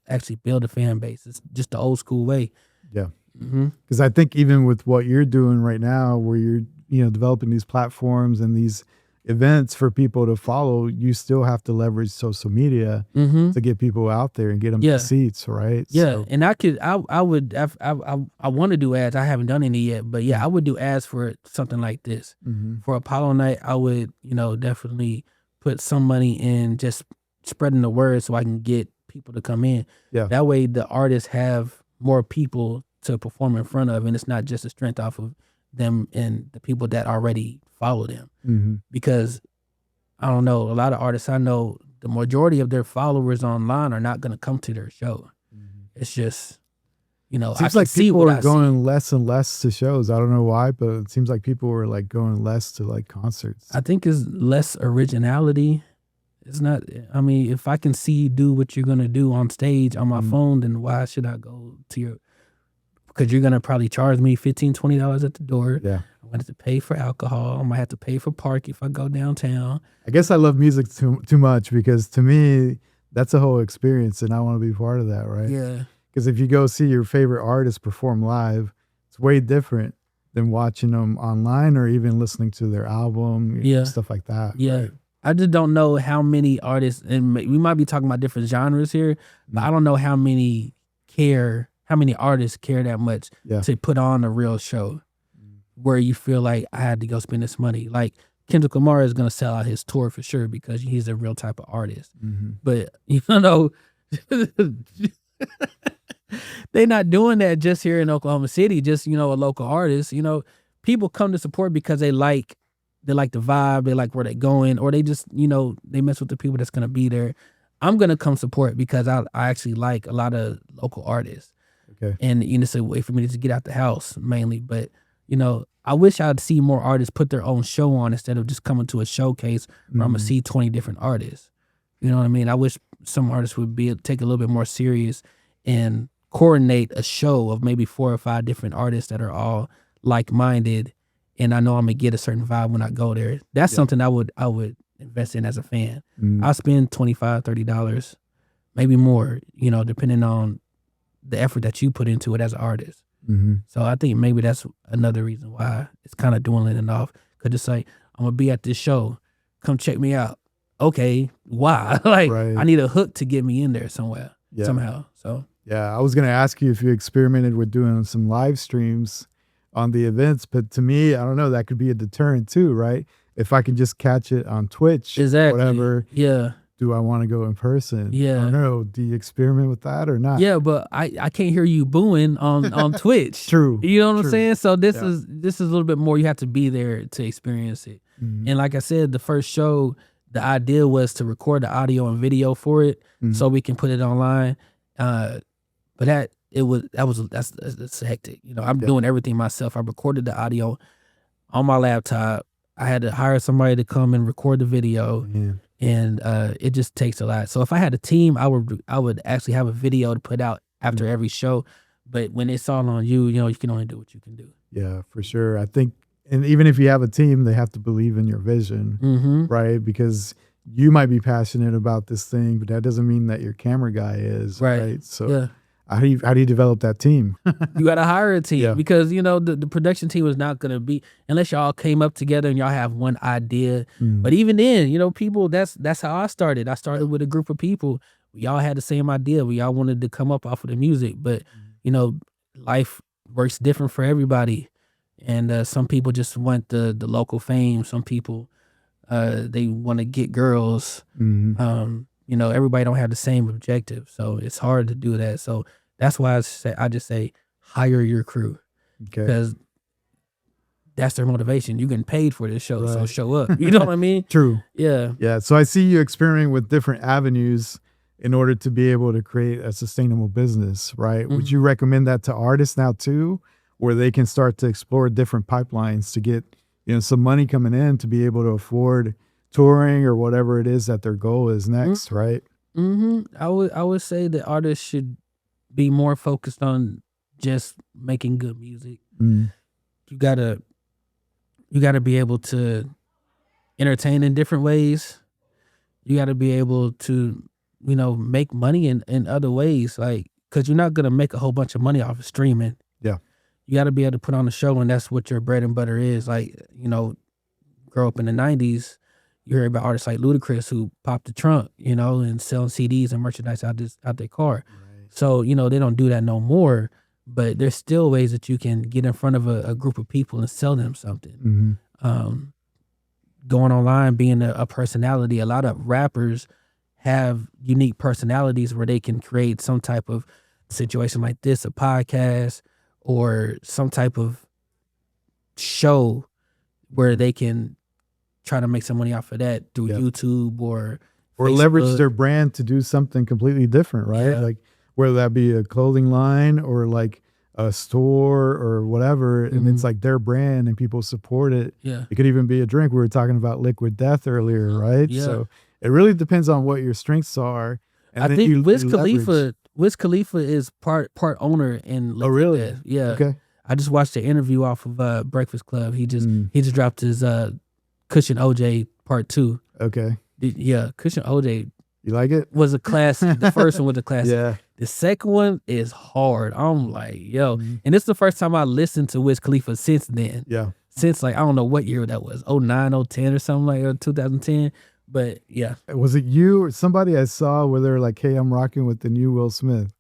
actually build a fan base. It's just the old school way. Yeah. Because I think even with what you're doing right now, where you're, developing these platforms and these events for people to follow, you still have to leverage social media to get people out there and get them to seats, right? Yeah, so. And I want to do ads. I haven't done any yet, but I would do ads for something like this. For Apollo Night, I would, definitely put some money in just spreading the word so I can get people to come in. Yeah. That way the artists have more people to perform in front of, and it's not just a strength off of them and the people that already follow them. Because I don't know, a lot of artists I know, the majority of their followers online are not going to come to their show. It's just, seems like people are going less and less to shows. I don't know why, but it seems like people are like going less to like concerts. I think it's less originality. It's not, I mean, if I can see you do what you're going to do on stage on my phone, then why should I go to your, because you're going to probably charge me $15, $20 at the door. Yeah. I'm going to have to pay for alcohol. I might have to pay for park if I go downtown. I guess I love music too much, because to me, that's a whole experience and I want to be part of that, right? Yeah. Because if you go see your favorite artist perform live, it's way different than watching them online or even listening to their album, stuff like that. Yeah. Right? I just don't know how many artists, and we might be talking about different genres here, but I don't know how many artists care that much to put on a real show where you feel like I had to go spend this money. Like Kendrick Lamar is going to sell out his tour for sure because he's a real type of artist. But, they're not doing that just here in Oklahoma City, just, a local artist. People come to support because they like the vibe, they like where they're going, or they just, they mess with the people that's going to be there. I'm going to come support because I actually like a lot of local artists. Okay. And, it's a way for me to get out the house mainly. But, I wish I'd see more artists put their own show on instead of just coming to a showcase where I'm going to see 20 different artists. You know what I mean? I wish some artists would take a little bit more serious and coordinate a show of maybe 4 or 5 different artists that are all like-minded, and I know I'm gonna get a certain vibe when I go there. That's something I would invest in as a fan. I'll spend $25, $30, maybe more, depending on the effort that you put into it as an artist. So I think maybe that's another reason why it's kind of dwindling off. Could just say, I'm gonna be at this show, come check me out. Okay, why? I need a hook to get me in there somehow. So yeah, I was gonna ask you if you experimented with doing some live streams on the events, but to me, I don't know, that could be a deterrent too, right? If I can just catch it on Twitch, whatever. Yeah. Do I want to go in person? Yeah. I don't know. Do you experiment with that or not? Yeah, but I can't hear you booing on Twitch. True. You know what I'm saying? So this is a little bit more. You have to be there to experience it. And like I said, the first show, the idea was to record the audio and video for it so we can put it online. But that's hectic. I'm doing everything myself. I recorded the audio on my laptop. I had to hire somebody to come and record the video. And it just takes a lot. So if I had a team, I would actually have a video to put out after every show. But when it's all on you, you can only do what you can do. Yeah, for sure. I think, and even if you have a team, they have to believe in your vision, right? Because you might be passionate about this thing, but that doesn't mean that your camera guy is, right? So how do you develop that team? You got to hire a team because, the production team is not going to be, unless y'all came up together and y'all have one idea. But even then, people, that's how I started. I started with a group of people. We all had the same idea. We all wanted to come up off of the music, but, life works different for everybody. And some people just want the local fame. Some people, they want to get girls. Everybody don't have the same objective. So it's hard to do that. So that's why I just say hire your crew, because that's their motivation. You're getting paid for this show, so show up. You know what I mean? True. Yeah. Yeah. So I see you experimenting with different avenues in order to be able to create a sustainable business, right? Would you recommend that to artists now too, where they can start to explore different pipelines to get some money coming in to be able to afford touring or whatever it is that their goal is next, right? I would say that artists should be more focused on just making good music. You gotta be able to entertain in different ways. You gotta be able to, make money in other ways, because you're not gonna make a whole bunch of money off of streaming. Yeah. You gotta be able to put on a show, and that's what your bread and butter is. Grow up in the 90s, you hear about artists like Ludacris who popped the trunk, and selling CDs and merchandise out their car. So, they don't do that no more, but there's still ways that you can get in front of a group of people and sell them something. Going online, being a personality, a lot of rappers have unique personalities where they can create some type of situation like this, a podcast or some type of show where they can try to make some money off of that through YouTube or Facebook. Leverage their brand to do something completely different, right? Like whether that be a clothing line or like a store or whatever, and it's like their brand and people support it. Yeah. It could even be a drink. We were talking about Liquid Death earlier, right? Yeah. So it really depends on what your strengths are. And I think Wiz Khalifa is part owner in Liquid really? Death. Yeah. Okay. I just watched the interview off of Breakfast Club. He just dropped his Cushion OJ Part 2. Okay. Cushion OJ. You like it? Was a classic. The first one was a classic. Yeah. The second one is hard. I'm like, yo. And it's the first time I listened to Wiz Khalifa since then. Yeah. Since I don't know what year that was, 09, 010 or something like that, 2010. But yeah. Was it you or somebody I saw where they're like, hey, I'm rocking with the new Will Smith?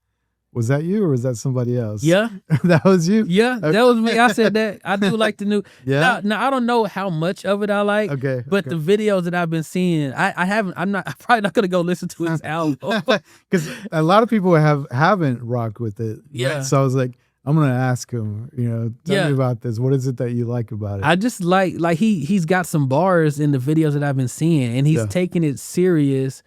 Was that you or was that somebody else? Yeah. That was you? Yeah, that was me. I said that. I do like the new. Yeah. Now I don't know how much of it I like. Okay. But the videos that I've been seeing, I'm probably not gonna go listen to his album. Because a lot of people haven't rocked with it. Yeah. So I was like, I'm gonna ask him, tell me about this. What is it that you like about it? I just like he's got some bars in the videos that I've been seeing, and he's taking it serious.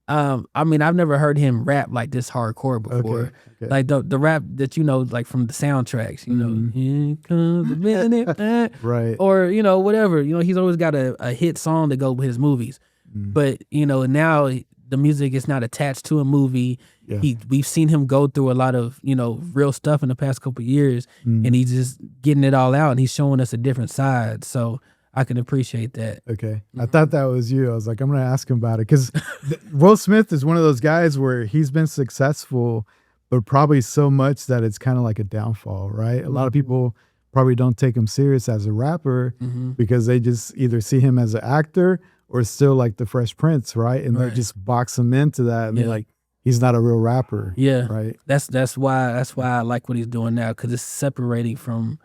I've never heard him rap like this hardcore before. Okay. Like the rap that like from the soundtracks, here comes the minute, right? Or whatever. He's always got a hit song to go with his movies. But now the music is not attached to a movie. Yeah. We've seen him go through a lot of, real stuff in the past couple of years, and he's just getting it all out, and he's showing us a different side. So I can appreciate that. Okay. I thought that was you. I was like, I'm going to ask him about it. Because Will Smith is one of those guys where he's been successful, but probably so much that it's kind of like a downfall, right? A lot of people probably don't take him serious as a rapper because they just either see him as an actor or still like the Fresh Prince, right? And they just box him into that. And they're like, he's not a real rapper. Yeah. Right. That's why I like what he's doing now, because it's separating from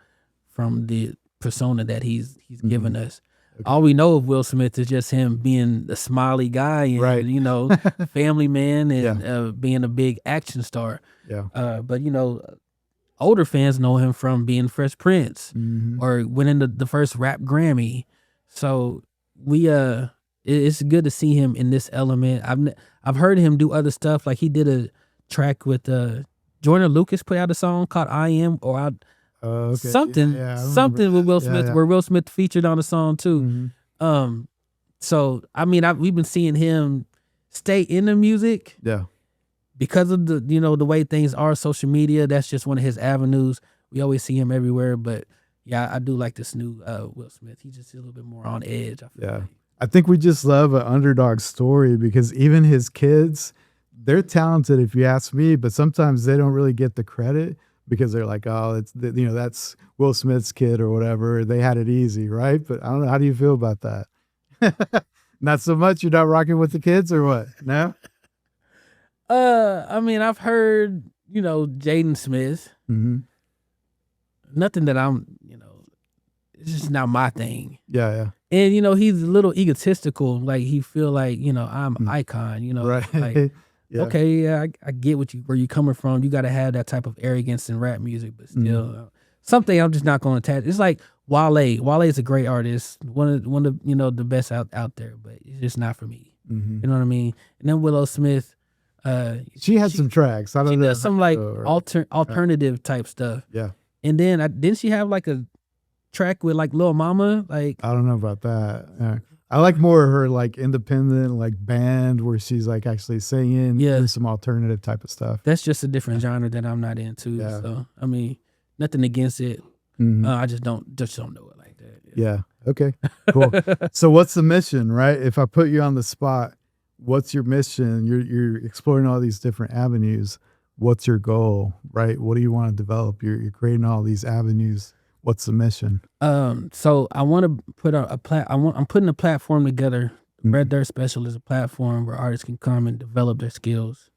the persona that he's given us. Okay. All we know of Will Smith is just him being a smiley guy and family man and being a big action star. Yeah. But older fans know him from being Fresh Prince or winning the first rap Grammy. So it's good to see him in this element. I've heard him do other stuff. Like he did a track with Jordan Lucas, put out a song called "I Am" or something with Will Smith, where Will Smith featured on the song too. So I mean, we've been seeing him stay in the music, because of the way things are, social media. That's just one of his avenues. We always see him everywhere, but I do like this new Will Smith. He's just a little bit more on edge. I feel like. I think we just love an underdog story, because even his kids, they're talented if you ask me, but sometimes they don't really get the credit. Because they're like, oh, it's that's Will Smith's kid or whatever. They had it easy, right? But I don't know. How do you feel about that? Not so much. You're not rocking with the kids, or what? No. I mean, I've heard Jaden Smith. Nothing that I'm it's just not my thing. Yeah. And he's a little egotistical. Like he feel like I'm an icon. Right. Like. Yeah. Okay, I get where you're coming from. You got to have that type of arrogance in rap music, but still, something I'm just not going to attach. It's like Wale. Wale is a great artist, one of the best out there, but it's just not for me. You know what I mean? And then Willow Smith, she had some tracks. I don't know, does some like alternative type stuff. Yeah. And then didn't she have like a track with like Lil Mama? Like I don't know about that. I like more of her like independent like band where she's like actually singing, and some alternative type of stuff. That's just a different genre that I'm not into. Yeah. So I mean, nothing against it. I just don't know it like that. Yeah. Okay. Cool. So what's the mission, right? If I put you on the spot, what's your mission? You're exploring all these different avenues. What's your goal, right? What do you want to develop? You're creating all these avenues. What's the mission? So I want to put I'm putting a platform together. Red Dirt Special is a platform where artists can come and develop their skills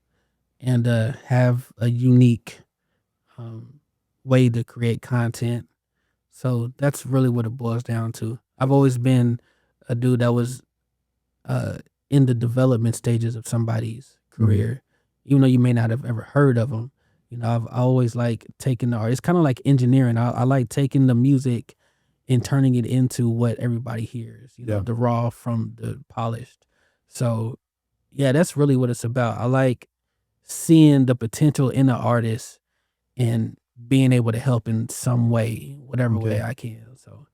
and have a unique way to create content. So that's really what it boils down to. I've always been a dude that was in the development stages of somebody's career, even though you may not have ever heard of them. I've always like taking the art. It's kind of like engineering. I like taking the music and turning it into what everybody hears, the raw from the polished. So yeah, that's really what it's about. I like seeing the potential in the artist and being able to help in some way, whatever way I can. So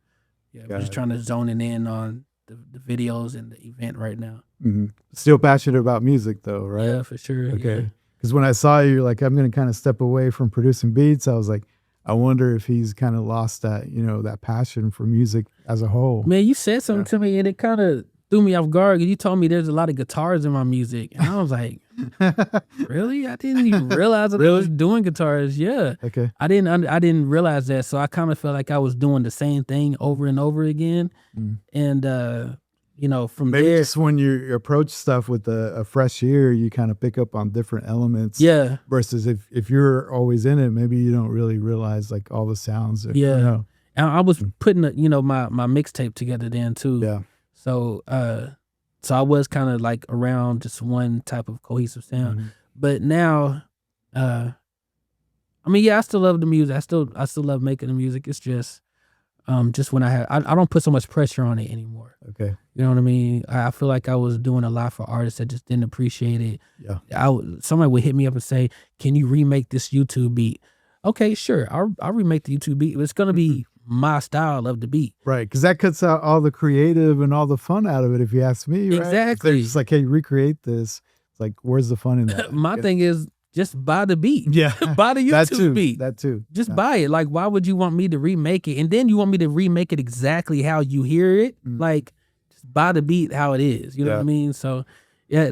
yeah, I'm just trying to zone it in on the videos and the event right now. Still passionate about music though, right? Yeah, for sure. Okay. Yeah. Because when I saw you, like, I'm going to kind of step away from producing beats, I was like, I wonder if he's kind of lost that, that passion for music as a whole. Man, you said something to me and it kind of threw me off guard. You told me there's a lot of guitars in my music. And I was like, really? I didn't even realize that I was doing guitars. Yeah. Okay. I didn't realize that. So I kind of felt like I was doing the same thing over and over again. And, from maybe there, just when you approach stuff with a fresh ear, you kind of pick up on different elements. Yeah. Versus if you're always in it, maybe you don't really realize like all the sounds. And I was putting my mixtape together then too. Yeah. So I was kind of like around just one type of cohesive sound. But now, I still love the music. I still love making the music. It's just when I don't put so much pressure on it anymore. Okay. You know what I mean? I feel like I was doing a lot for artists that just didn't appreciate it. Yeah. Somebody would hit me up and say, "Can you remake this YouTube beat?" Okay, sure. I'll remake the YouTube beat. But it's gonna be my style of the beat. Right, because that cuts out all the creative and all the fun out of it, if you ask me, right? Exactly. They're just like, hey, recreate this. It's like, where's the fun in that? My thing is just buy the beat. Yeah. Buy the that YouTube too. beat. That too. Just buy it. Like, why would you want me to remake it? And then you want me to remake it exactly how you hear it? Like, just buy the beat how it is. You know what I mean? So, yeah,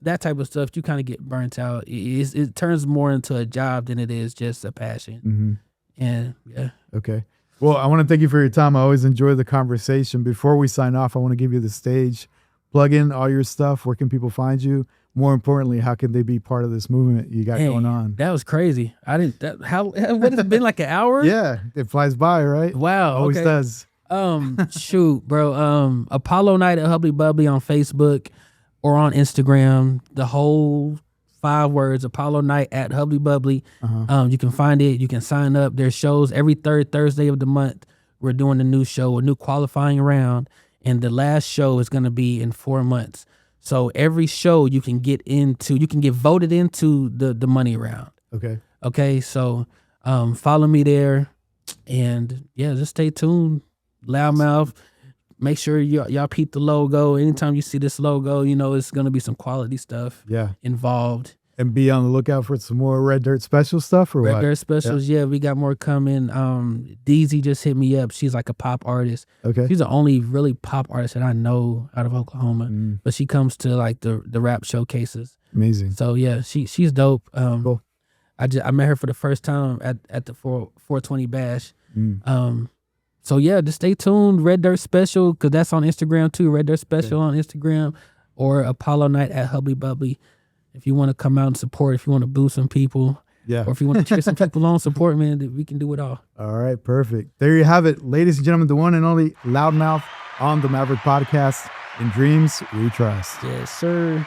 that type of stuff, you kind of get burnt out. It turns more into a job than it is just a passion. And, yeah. Okay. Well, I want to thank you for your time. I always enjoy the conversation. Before we sign off, I want to give you the stage. Plug in all your stuff. Where can people find you? More importantly, how can they be part of this movement you got going on? That was crazy. I didn't. What has it been, like an hour? Yeah, it flies by, right? Wow. Always okay. does. Shoot, bro. Apollo Night at Hubbly Bubbly on Facebook or on Instagram. The whole 5 words, Apollo Night at Hubbly Bubbly. You can find it. You can sign up. There's shows every 3rd Thursday of the month. We're doing a new show, a new qualifying round, and the last show is going to be in 4 months. So every show you can get voted into the money round. Okay. So follow me there, and yeah, just stay tuned. Loudmouth. Make sure y'all peep the logo. Anytime you see this logo, you know it's gonna be some quality stuff. Involved. And be on the lookout for some more Red Dirt special stuff or what? Red Dirt specials, yeah, we got more coming. Deezy just hit me up. She's like a pop artist. Okay. She's the only really pop artist that I know out of Oklahoma. But she comes to like the rap showcases. Amazing. So yeah, she's dope. Cool. I met her for the first time at the 420 Bash. So yeah, just stay tuned. Red Dirt Special, because that's on Instagram too. Red Dirt Special on Instagram, or Apollo Night at Hubbly Bubbly. If you want to come out and support, if you want to boo some people, or if you want to cheer some people on, support, man, we can do it all. All right, perfect. There you have it, ladies and gentlemen, the one and only Loudmouth on the Maverick Podcast. In dreams, we trust. Yes, sir.